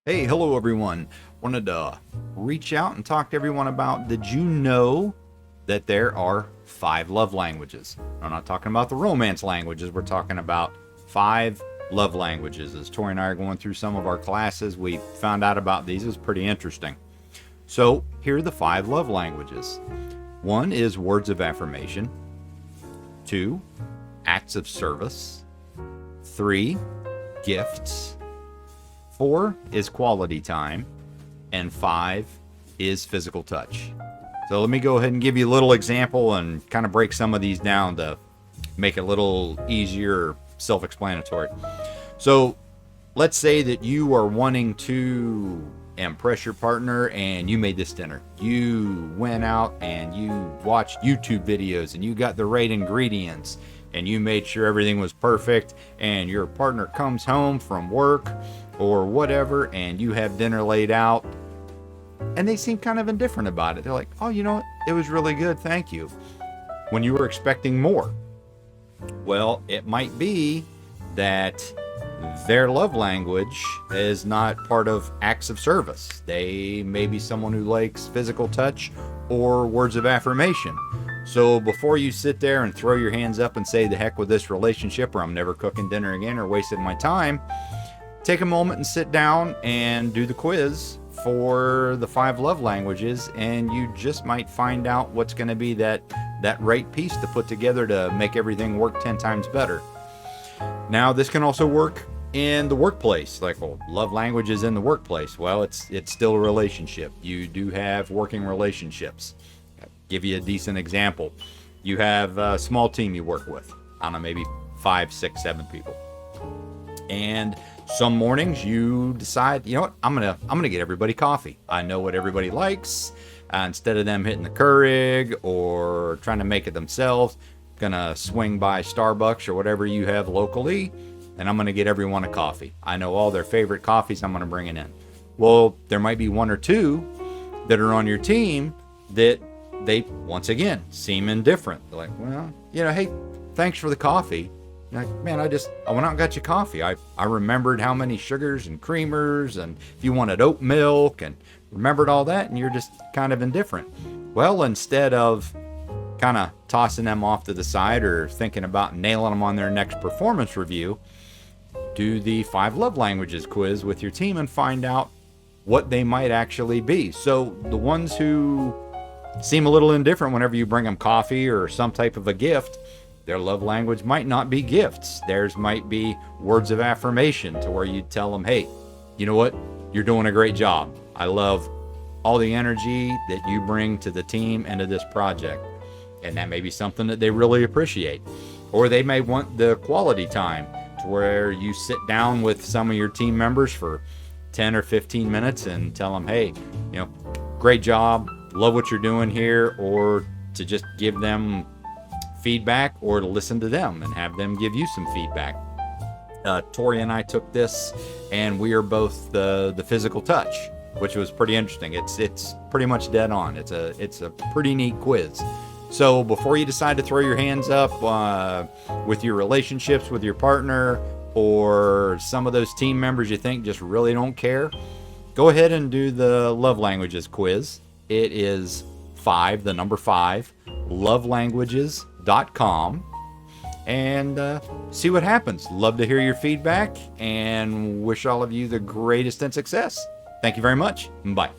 Hey, hello everyone. Wanted to reach out and talk to everyone about, did you know that there are 5 love languages? I'm not talking about the romance languages. We're talking about 5 love languages. As Tori and I are going through some of our classes, we found out about these. It was pretty interesting. So here are the 5 love languages. 1 is words of affirmation. 2, acts of service. 3, gifts. 4 is quality time, and 5 is physical touch. So let me go ahead and give you a little example and kind of break some of these down to make it a little easier, self-explanatory. So let's say that you are wanting to impress your partner and you made this dinner. You went out and you watched YouTube videos and you got the right ingredients and you made sure everything was perfect, and your partner comes home from work or whatever and you have dinner laid out and they seem kind of indifferent about it. They're like, oh, you know what? It was really good, thank you. When you were expecting more. Well, it might be that their love language is not part of acts of service. They may be someone who likes physical touch or words of affirmation. So before you sit there and throw your hands up and say the heck with this relationship, or I'm never cooking dinner again, or wasting my time, take a moment and sit down and do the quiz for the 5 love languages, and you just might find out what's going to be that right piece to put together to make everything work 10 times better. Now, this can also work in the workplace. Like, well, love languages in the workplace. Well, it's still a relationship. You do have working relationships. I'll give you a decent example. You have a small team you work with. I don't know, maybe 5, 6, 7 people. And some mornings you decide, you know what, I'm gonna get everybody coffee. I know what everybody likes. Instead of them hitting the Keurig or trying to make it themselves, gonna swing by Starbucks or whatever you have locally, and I'm gonna get everyone a coffee. I know all their favorite coffees. I'm gonna bring it in. Well, there might be 1 or 2 that are on your team that they, once again, seem indifferent. They're like, well, you know, hey, thanks for the coffee. Like, man, I went out and got you coffee. I remembered how many sugars and creamers, and if you wanted oat milk, and remembered all that, and you're just kind of indifferent. Well, instead of kind of tossing them off to the side or thinking about nailing them on their next performance review, do the 5 love languages quiz with your team and find out what they might actually be. So the ones who seem a little indifferent whenever you bring them coffee or some type of a gift, their love language might not be gifts. Theirs might be words of affirmation, to where you tell them, hey, you know what? You're doing a great job. I love all the energy that you bring to the team and to this project. And that may be something that they really appreciate. Or they may want the quality time, to where you sit down with some of your team members for 10 or 15 minutes and tell them, hey, you know, great job, love what you're doing here, or to just give them feedback, or to listen to them and have them give you some feedback. Tori and I took this, and we are both the physical touch, which was pretty interesting. It's pretty much dead on. It's a pretty neat quiz. So before you decide to throw your hands up with your relationships with your partner, or some of those team members you think just really don't care, go ahead and do the love languages quiz. It is 5, the number 5, lovelanguages.com, and see what happens. Love to hear your feedback, and wish all of you the greatest in success. Thank you very much. Bye.